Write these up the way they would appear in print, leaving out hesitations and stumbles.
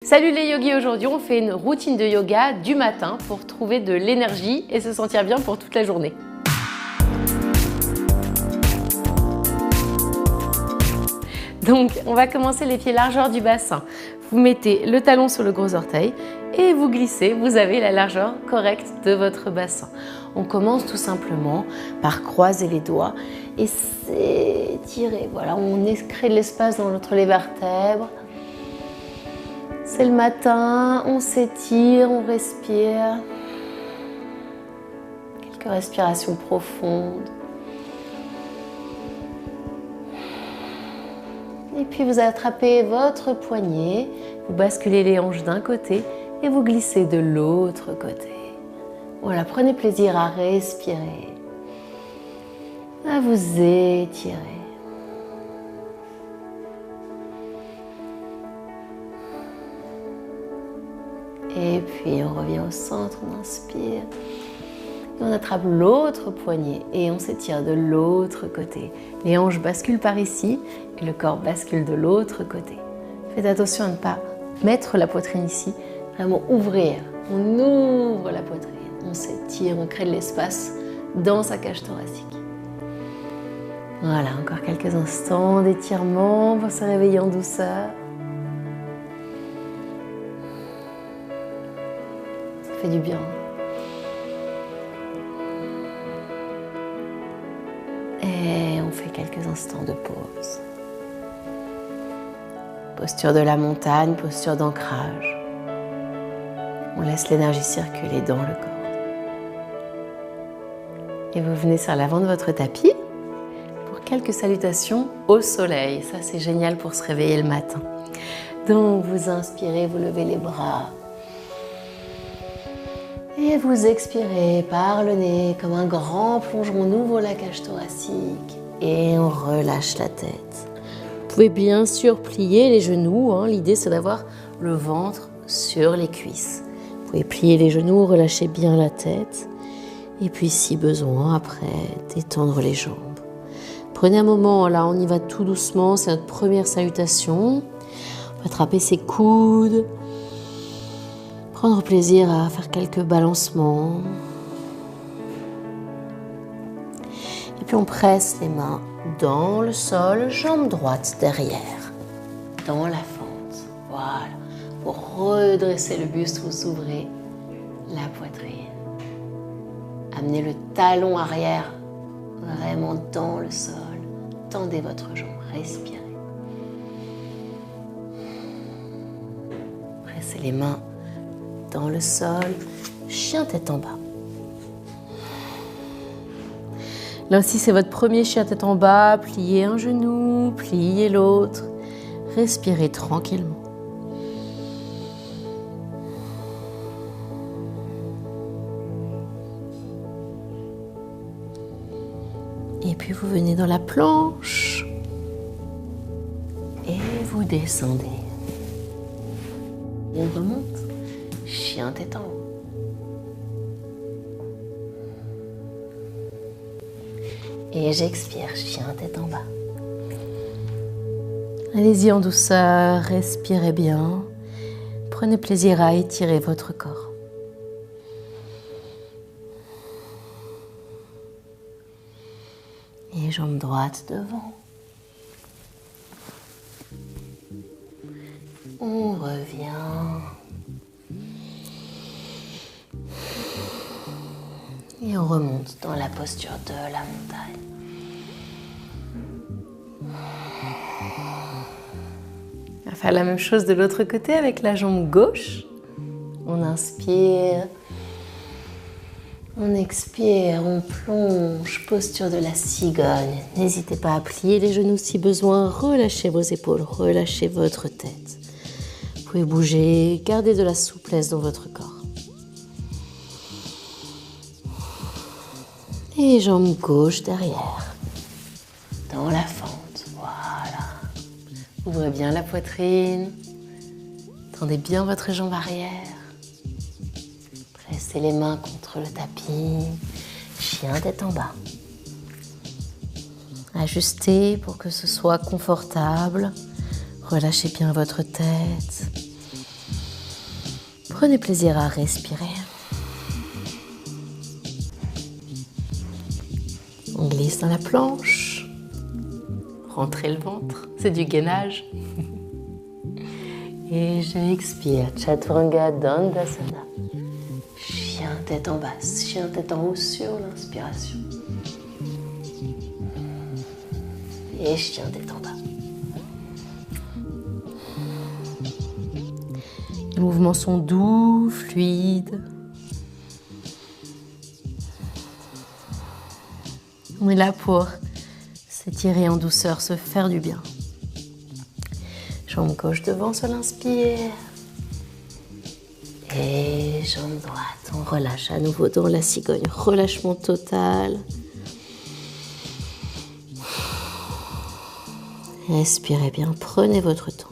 Salut les yogis, aujourd'hui on fait une routine de yoga du matin pour trouver de l'énergie et se sentir bien pour toute la journée. Donc on va commencer les pieds largeur du bassin. Vous mettez le talon sur le gros orteil et vous glissez, vous avez la largeur correcte de votre bassin. On commence tout simplement par croiser les doigts et s'étirer. Voilà, on crée de l'espace entre les vertèbres. C'est le matin, on s'étire, on respire. Quelques respirations profondes. Et puis vous attrapez votre poignet, vous basculez les hanches d'un côté et vous glissez de l'autre côté. Voilà, prenez plaisir à respirer, à vous étirer. Et puis on revient au centre, on inspire. Et on attrape l'autre poignet et on s'étire de l'autre côté. Les hanches basculent par ici et le corps bascule de l'autre côté. Faites attention à ne pas mettre la poitrine ici, vraiment ouvrir. On ouvre la poitrine, on s'étire, on crée de l'espace dans sa cage thoracique. Voilà, encore quelques instants d'étirement pour se réveiller en douceur. Ça fait du bien. Et on fait quelques instants de pause. Posture de la montagne, posture d'ancrage. On laisse l'énergie circuler dans le corps. Et vous venez sur l'avant de votre tapis pour quelques salutations au soleil. Ça, c'est génial pour se réveiller le matin. Donc, vous inspirez, vous levez les bras. Et vous expirez par le nez comme un grand plongeon. On ouvre la cage thoracique et on relâche la tête. Vous pouvez bien sûr plier les genoux. L'idée, c'est d'avoir le ventre sur les cuisses. Vous pouvez plier les genoux, relâcher bien la tête. Et puis, si besoin, après, détendre les jambes. Prenez un moment, là, on y va tout doucement. C'est notre première salutation. On va attraper ses coudes. Prendre plaisir à faire quelques balancements. Et puis on presse les mains dans le sol, jambe droite derrière, dans la fente. Voilà. Pour redresser le buste, vous ouvrez la poitrine. Amenez le talon arrière vraiment dans le sol. Tendez votre jambe, respirez. Pressez les mains dans le sol, chien tête en bas. Là aussi, c'est votre premier chien tête en bas. Pliez un genou, pliez l'autre. Respirez tranquillement. Et puis vous venez dans la planche et vous descendez. On remonte. Chien tête en haut. Et j'expire, chien tête en bas. Allez-y en douceur, respirez bien. Prenez plaisir à étirer votre corps. Et jambe droite devant. On revient. Et on remonte dans la posture de la montagne. On va faire la même chose de l'autre côté avec la jambe gauche. On inspire. On expire, on plonge, posture de la cigogne. N'hésitez pas à plier les genoux si besoin. Relâchez vos épaules, relâchez votre tête. Vous pouvez bouger, gardez de la souplesse dans votre corps. Et jambe gauche derrière, dans la fente, voilà. Ouvrez bien la poitrine, tendez bien votre jambe arrière. Pressez les mains contre le tapis, chien tête en bas. Ajustez pour que ce soit confortable. Relâchez bien votre tête. Prenez plaisir à respirer. On glisse dans la planche. Rentrez le ventre, c'est du gainage. Et je expire, Chaturanga Dandasana. Chien tête en bas, chien tête en haut sur l'inspiration. Et chien tête en bas. Les mouvements sont doux, fluides. On est là pour s'étirer en douceur, se faire du bien. Jambe gauche devant sur l'inspire. Et jambe droite, on relâche à nouveau dans la cigogne. Relâchement total. Respirez bien, prenez votre temps.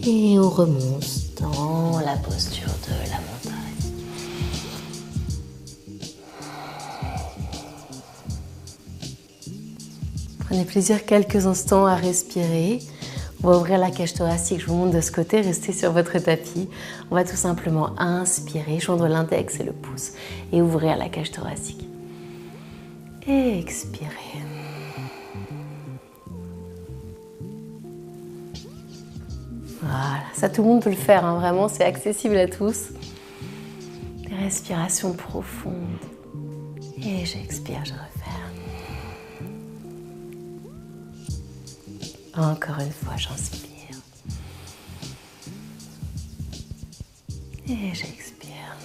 Et on remonte dans la posture de la montagne. Prenez plaisir quelques instants à respirer. On va ouvrir la cage thoracique, je vous montre de ce côté, restez sur votre tapis. On va tout simplement inspirer, joindre l'index et le pouce et ouvrir la cage thoracique. Et expirez. Voilà, ça tout le monde peut le faire, hein, vraiment, c'est accessible à tous. Des respirations profondes. Et j'expire, je referme. Encore une fois, j'inspire. Et j'expire.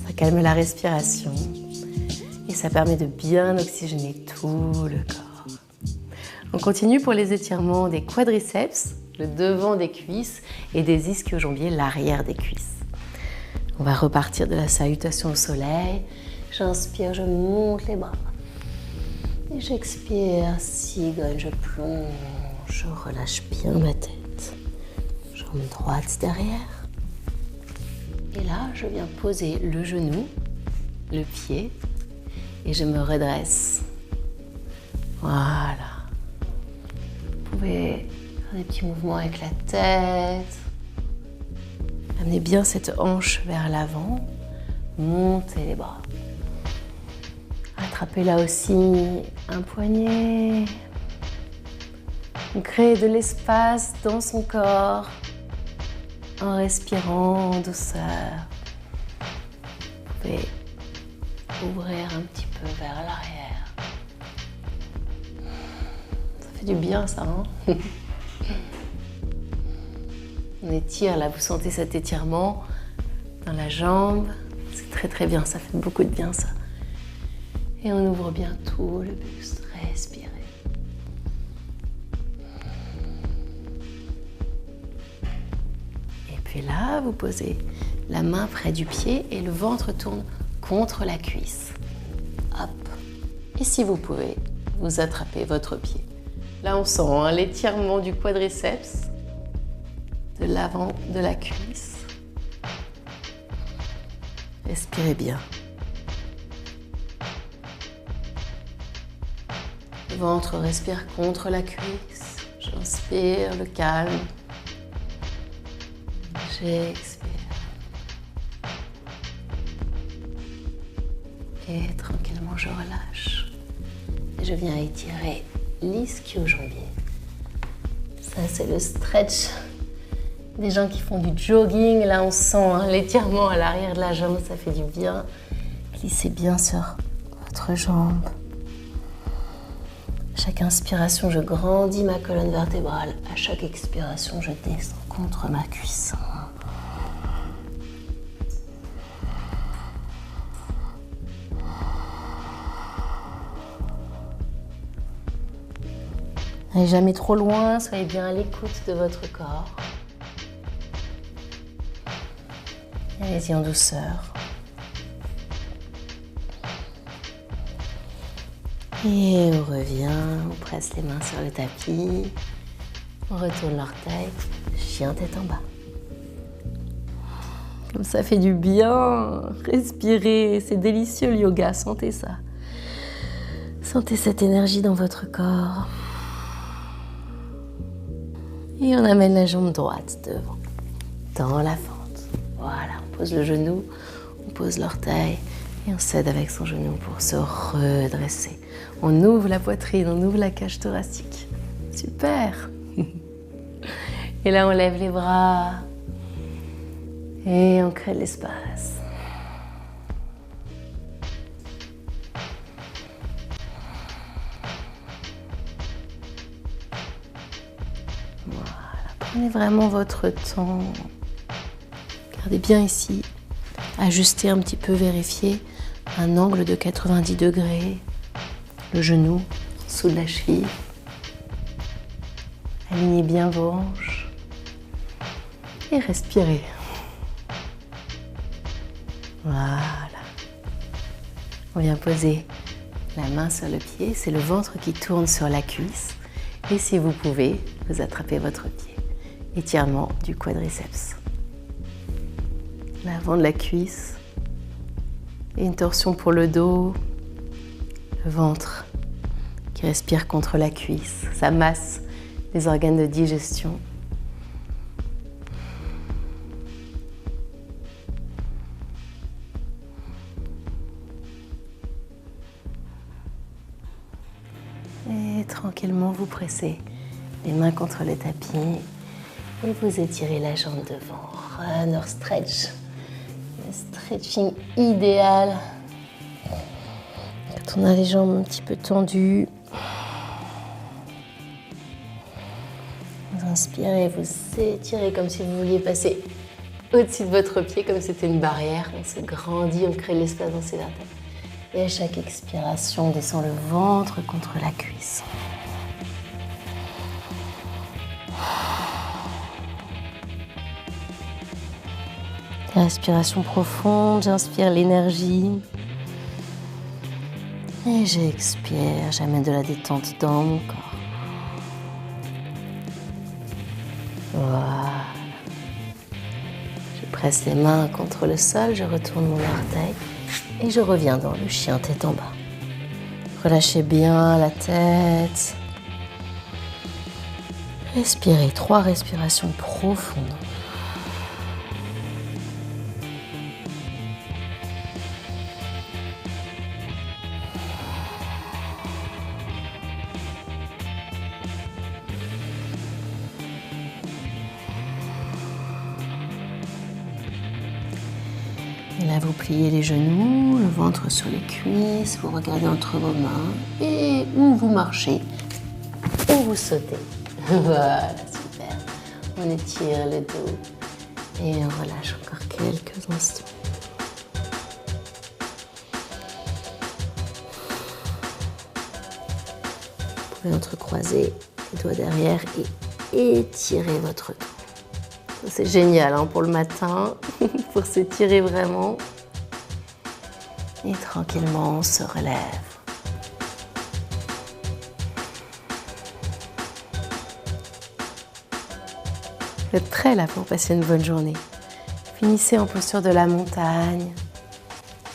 Ça calme la respiration. Et ça permet de bien oxygéner tout le corps. On continue pour les étirements des quadriceps, le devant des cuisses et des ischio-jambiers, l'arrière des cuisses. On va repartir de la salutation au soleil. J'inspire, je monte les bras. Et j'expire, cigogne, je plonge, je relâche bien ma tête. Jambe droite derrière. Et là, je viens poser le genou, le pied, et je me redresse. Voilà. Vous pouvez faire des petits mouvements avec la tête. Amenez bien cette hanche vers l'avant. Montez les bras. Attrapez là aussi un poignet. Créez de l'espace dans son corps en respirant en douceur. Vous pouvez ouvrir un petit peu vers l'arrière. Ça fait du bien ça, hein? On étire là, vous sentez cet étirement dans la jambe. C'est très très bien, ça fait beaucoup de bien ça. Et on ouvre bien tout le buste, respirez. Et puis là, vous posez la main près du pied et le ventre tourne contre la cuisse. Hop. Et si vous pouvez, vous attrapez votre pied. Là, on sent hein, l'étirement du quadriceps, de l'avant de la cuisse. Respirez bien. Le ventre respire contre la cuisse. J'inspire, le calme. J'expire. Et tranquillement, je relâche. Et je viens étirer l'ischio-jambier. Ça, c'est le stretch des gens qui font du jogging. Là, on sent hein, l'étirement à l'arrière de la jambe. Ça fait du bien. Glissez bien sur votre jambe. À chaque inspiration, je grandis ma colonne vertébrale. À chaque expiration, je descends contre ma cuisse. N'allez jamais trop loin, soyez bien à l'écoute de votre corps. Allez-y en douceur. Et on revient, on presse les mains sur le tapis, on retourne l'orteil, chien tête en bas. Comme ça fait du bien, respirez, c'est délicieux le yoga, sentez ça. Sentez cette énergie dans votre corps. Et on amène la jambe droite devant, dans la fente. Voilà, on pose le genou, on pose l'orteil et on s'aide avec son genou pour se redresser. On ouvre la poitrine, on ouvre la cage thoracique. Super! Et là, on lève les bras et on crée de l'espace. Voilà, prenez vraiment votre temps. Gardez bien ici. Ajustez un petit peu, vérifiez un angle de 90 degrés. Le genou sous la cheville. Alignez bien vos hanches. Et respirez. Voilà. On vient poser la main sur le pied. C'est le ventre qui tourne sur la cuisse. Et si vous pouvez, vous attrapez votre pied. Étirement du quadriceps. L'avant de la cuisse. Et une torsion pour le dos. Le ventre qui respire contre la cuisse. Ça masse les organes de digestion. Et tranquillement, vous pressez les mains contre le tapis et vous étirez la jambe devant. Runner stretch. Le stretching idéal quand on a les jambes un petit peu tendues. Vous inspirez, vous étirez comme si vous vouliez passer au-dessus de votre pied, comme si c'était une barrière. On se grandit, on crée de l'espace dans ses vertèbres. Et à chaque expiration, on descend le ventre contre la cuisse. Respiration profonde, j'inspire l'énergie. Et j'expire, j'amène de la détente dans mon corps. Voilà. Je presse les mains contre le sol, je retourne mon orteil. Et je reviens dans le chien tête en bas. Relâchez bien la tête. Respirez, 3 respirations profondes. Et là, vous pliez les genoux, le ventre sur les cuisses, vous regardez entre vos mains et où vous marchez, où vous sautez. Voilà, super. On étire le dos et on relâche encore quelques instants. Vous pouvez entrecroiser les doigts derrière et étirer votre dos. C'est génial hein, pour le matin, pour s'étirer vraiment. Et tranquillement, on se relève. Vous êtes prêts là pour passer une bonne journée. Finissez en posture de la montagne,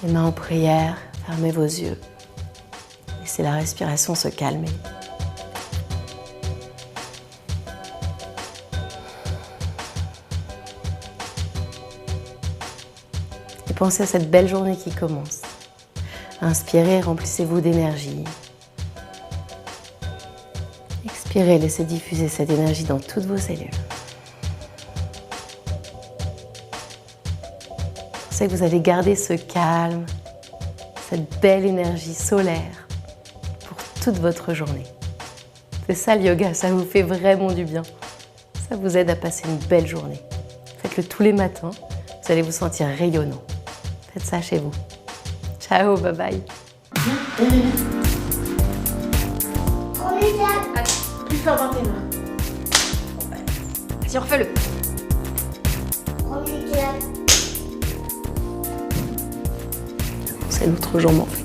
les mains en prière, fermez vos yeux. Laissez la respiration se calmer. Pensez à cette belle journée qui commence. Inspirez, remplissez-vous d'énergie. Expirez, laissez diffuser cette énergie dans toutes vos cellules. Pensez que vous allez garder ce calme, cette belle énergie solaire pour toute votre journée. C'est ça le yoga, ça vous fait vraiment du bien. Ça vous aide à passer une belle journée. Faites-le tous les matins, vous allez vous sentir rayonnant. Faites ça chez vous. Ciao, bye bye. Attends, plus fort dans tes mains. Vas-y, refais-le. C'est l'autre jambe en fait.